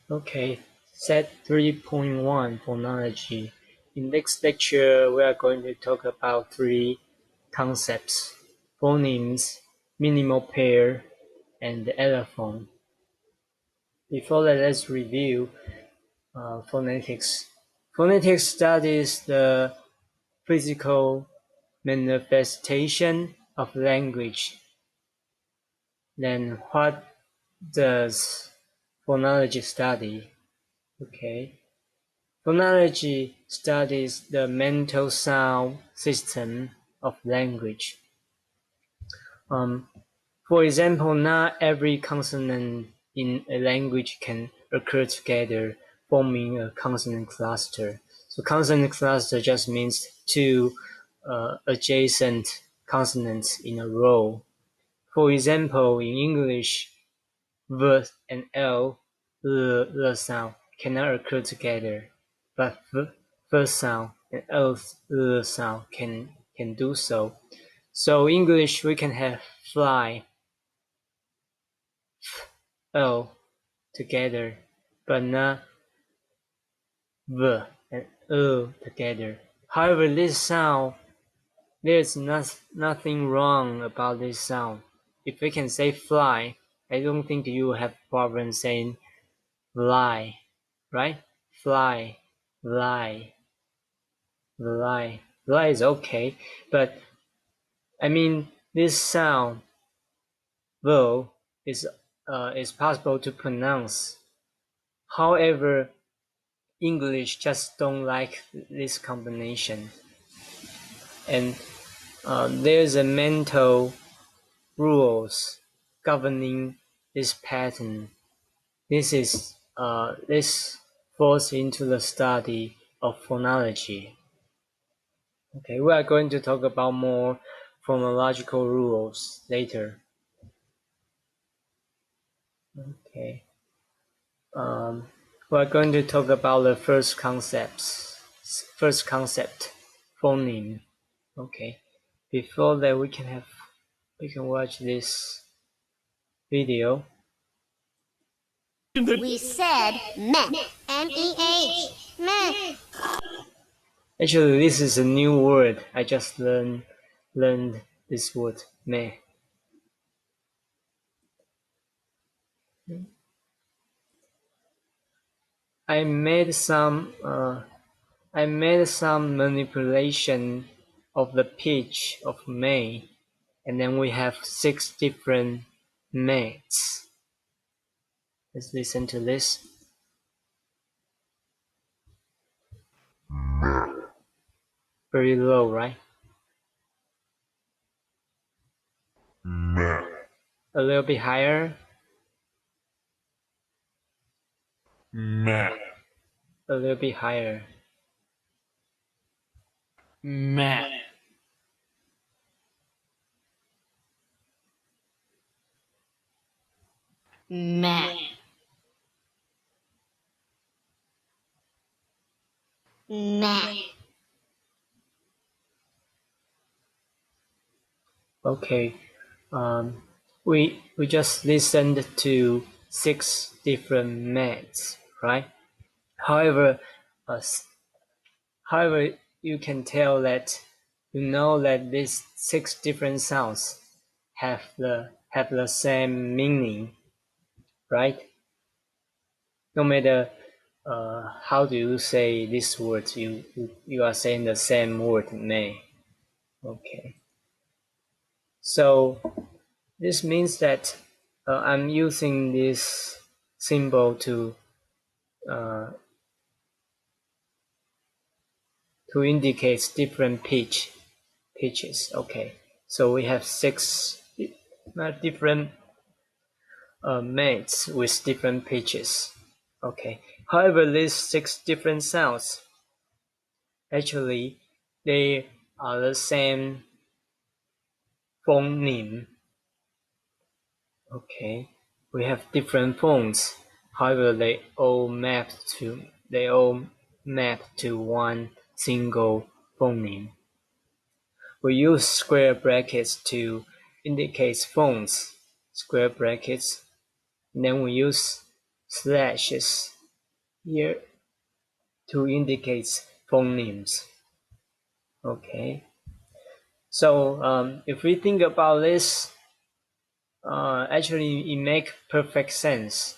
Okay, set 3.1 Phonology. In next lecture, we are going to talk about three concepts: phonemes, minimal pair, and the allophone. Before that, let's review phonetics. Phonetics studies the physical manifestation of language. Then what does phonology study? Okay. Phonology studies the mental sound system of language. For example, not every consonant in a language can occur together, forming a consonant cluster. So consonant cluster just means two adjacent consonants in a row. For example, in English, V and L, the sound cannot occur together, but the sound and the sound can do so. So English we can have fly, L together, but not V and together. However, this sound, there's nothing wrong about this sound. If we can say fly, I don't think you will have problem saying fly, right? Fly, fly, fly. Fly is okay, but I mean this sound, though, is possible to pronounce. However, English just don't like this combination, and there's a mental rules governing this pattern. This falls into the study of phonology. Okay, we are going to talk about more phonological rules later. Okay. We are going to talk about the first concept, phoneme. Okay. Before that, we can watch this video. We said meh, M-E-H, meh. Actually, this is a new word. I just learned this word, meh. I made some manipulation of the pitch of May, and then we have 6 different Mays. Let's listen to this. Very low, right? A little bit higher. A little bit higher. Meh. Meh. Meh. Okay. We just listened to 6 different Mays, right? However, you can tell that these 6 different sounds have the same meaning, right? No matter how do you say this word, you are saying the same word, may. Okay. So this means that I'm using this symbol to indicate different pitches. Okay. So we have 6 different mates with different pitches. Okay. However, these 6 different sounds, actually, they are the same phoneme. Okay. We have different phones. However, they all map to one single phoneme. We use square brackets to indicate phones. Square brackets. And then we use slashes here to indicate phonemes. Okay. So if we think about this, actually it makes perfect sense.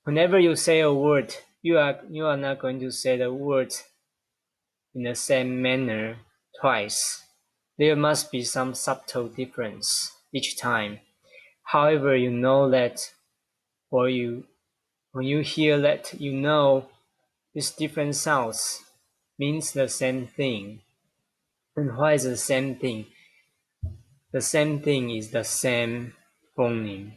Whenever you say a word, you are not going to say the word in the same manner twice. There must be some subtle difference each time. However, you know that, or when you hear that, you know these different sounds means the same thing. And what is the same thing? The same thing is the same phoneme.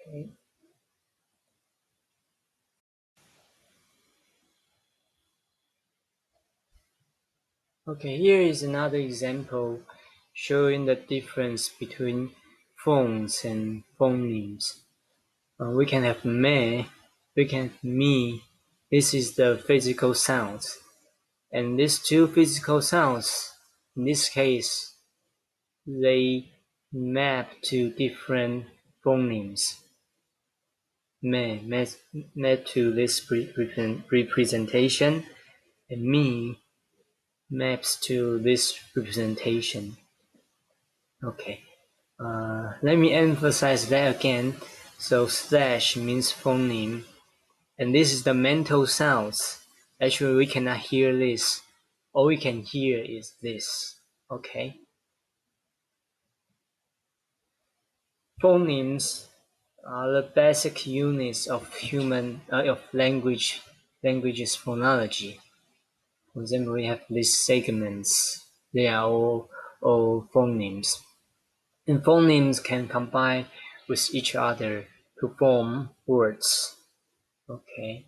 Okay. Okay, here is another example showing the difference between phones and phonemes. We can have me, we can have me. This is the physical sounds. And these two physical sounds, in this case, they map to different phonemes. Me map to this representation, and me maps to this representation. Okay, let me emphasize that again. So slash means phoneme, and this is the mental sounds. Actually, we cannot hear this. All we can hear is this. Okay. Phonemes are the basic units of language's phonology. For example, we have these segments. They are all phonemes. And phonemes can combine with each other to form words. Okay.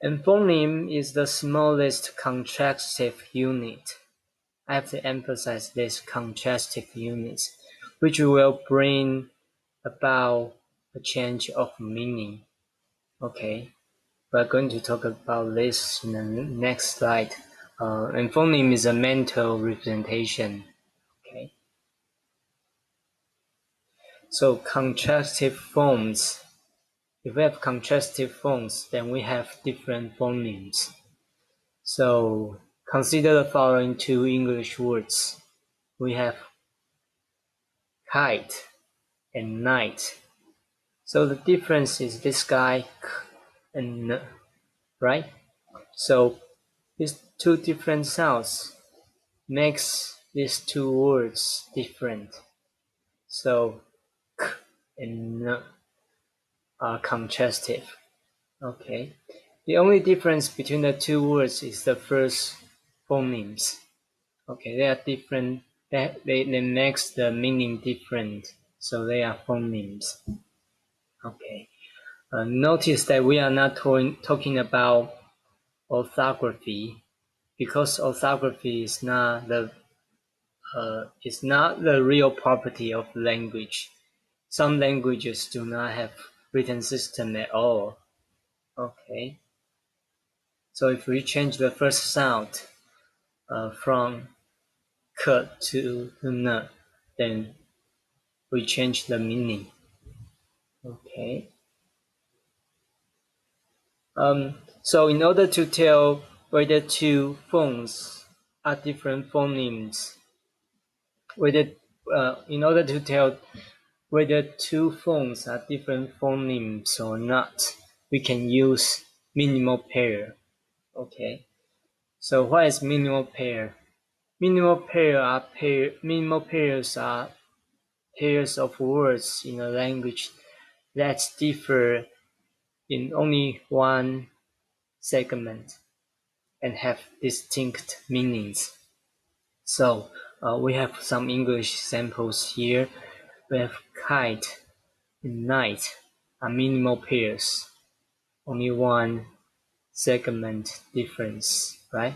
And phoneme is the smallest contrastive unit. I have to emphasize this contrastive unit, which will bring about a change of meaning. Okay. We're going to talk about this in the next slide. And phoneme is a mental representation. Okay. So contrastive forms. If we have contrastive forms, then we have different phonemes. So consider the following two English words. We have kite and night. So the difference is this guy k and n, right? So these two different sounds makes these two words different. So k and n are contrastive. Okay. The only difference between the two words is the first phonemes. Okay, they are different. They makes the meaning different. So they are phonemes. Okay. Notice that we are not talking about orthography, because orthography is not the real property of language. Some languages do not have written system at all. Okay. So if we change the first sound from k to n, then we change the meaning. Okay. So in order to tell whether two phones are different phonemes, in order to tell whether two phones are different phonemes or not, we can use minimal pair. Okay. So what is minimal pair? Minimal pairs are pairs of words in a language that differ in only one segment and have distinct meanings. So we have some English examples here. We have kite and night are minimal pairs, only one segment difference, right?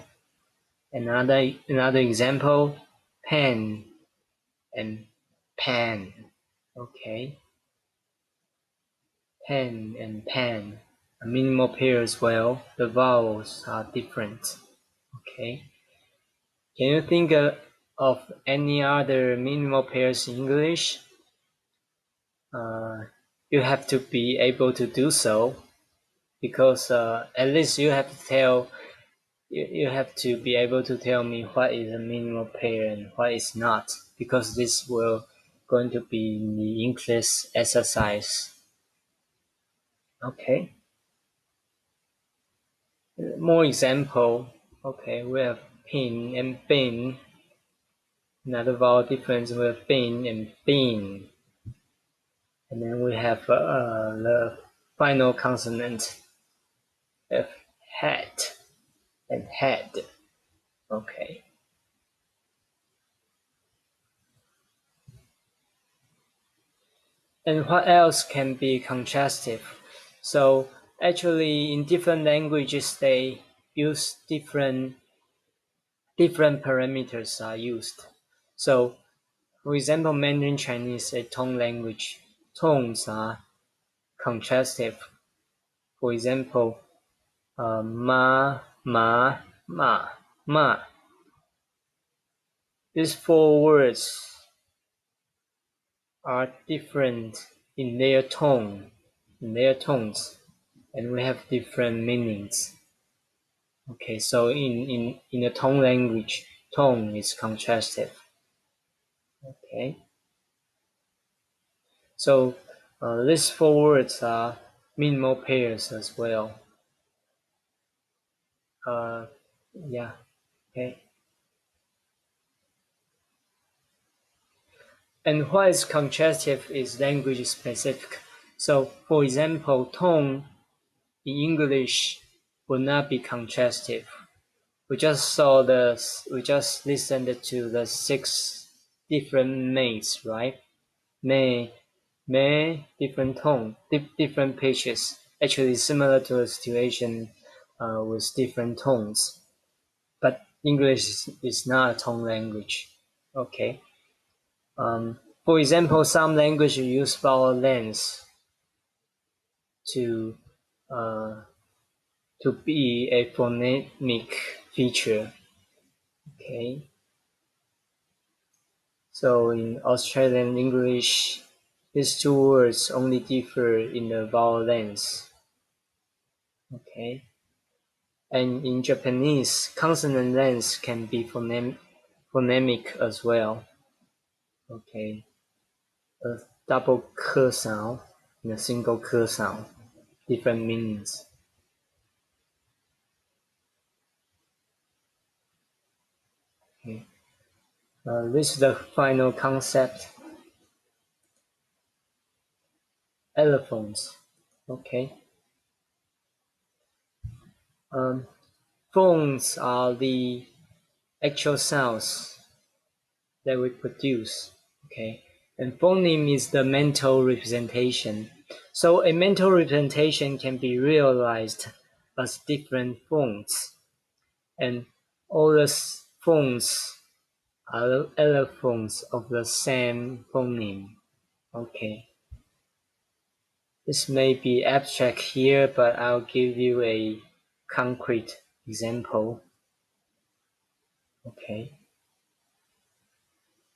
Another example, pen and pan. Okay, pen and pan are minimal pairs as well. The vowels are different. Okay. Can you think of any other minimal pairs in English? you have to be able to do so, because at least you have to be able to tell me what is a minimal pair and what is not, because this will going to be in the English exercise. Okay. More example. Okay, we have pin and bin. Another vowel difference with bin and bin. And then we have the final consonant of hat and head. Okay. And what else can be contrastive? So actually in different languages they use different parameters are used. So for example, Mandarin Chinese, a tone language, tones are contrastive. For example, ma, ma, ma, ma. These four words are different in their tones, and we have different meanings. Okay, so in a tone language, tone is contrastive. Okay, so these four words are minimal pairs as well. Yeah, okay. And what is contrastive is language specific. So, for example, tone in English will not be contrastive. We just listened to the 6 different mays, right? May, different tone, different pitches. Actually, similar to a situation with different tones. But English is not a tone language. Okay. For example, some languages use vowel lengths to be a phonemic feature. Okay. So in Australian English, these two words only differ in the vowel lengths. Okay. And in Japanese, consonant lengths can be phonemic as well. Okay. A double k sound and a single k sound, different meanings. Okay. This is the final concept. Allophones. Okay. Phones are the actual sounds that we produce. Okay. And phoneme is the mental representation. So a mental representation can be realized as different phones. And all the phones are allophones of the same phoneme. Okay. This may be abstract here, but I'll give you a concrete example. Okay.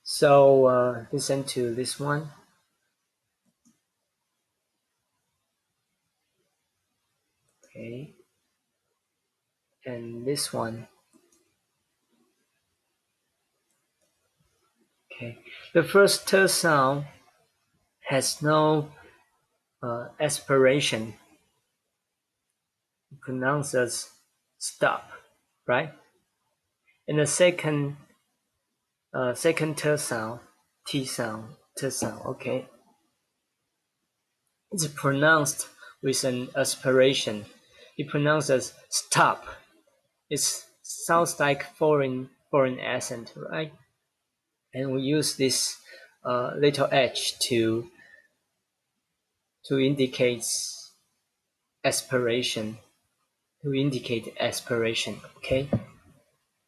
So listen to this one. Okay. And this one. Okay. The first t sound has no aspiration. It pronounces stop, right? And the second t sound, t sound, okay. It's pronounced with an aspiration. It pronounces stop. It sounds like foreign accent, right? And we use this little h to indicate aspiration. Okay.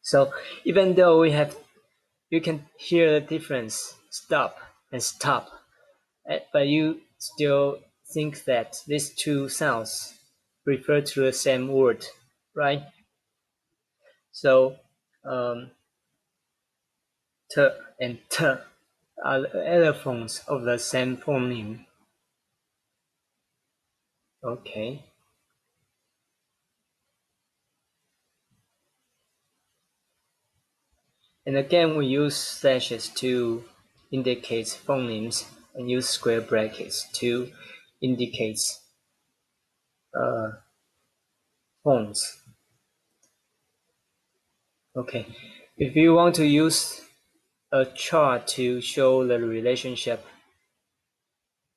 So even though you can hear the difference, stop and stop, but you still think that these two sounds refer to the same word, right? So t and t are allophones of the same phoneme. Okay. And again, we use slashes to indicate phonemes and use square brackets to indicate uh, phones. Okay. If you want to use a chart to show the relationship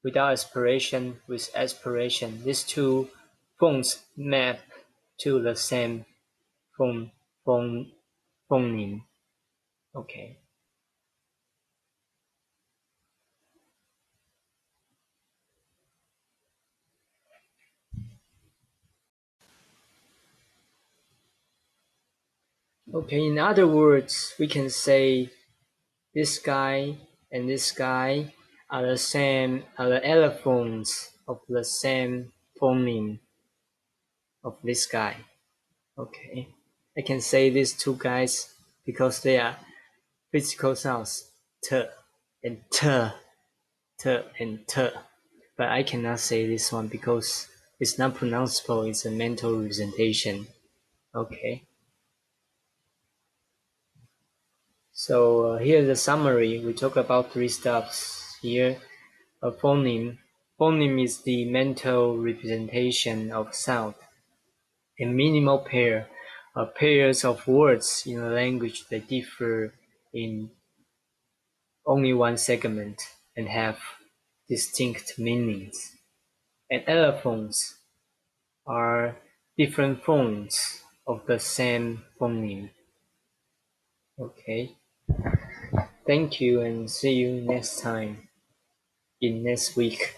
without aspiration with aspiration, these two phones map to the same phone, phone, phoneme. Okay. Okay, in other words, we can say this guy and this guy are the allophones of the same phoneme of this guy. Okay. I can say these two guys because they are physical sounds t and t. But I cannot say this one because it's not pronounceable. It's a mental representation. Okay. So here's the summary. We talk about three stuffs here. A phoneme. Phoneme is the mental representation of sound. A minimal pair are pairs of words in a language that differ in only one segment and have distinct meanings. And allophones are different phones of the same phoneme. Okay. Thank you and see you next time in next week.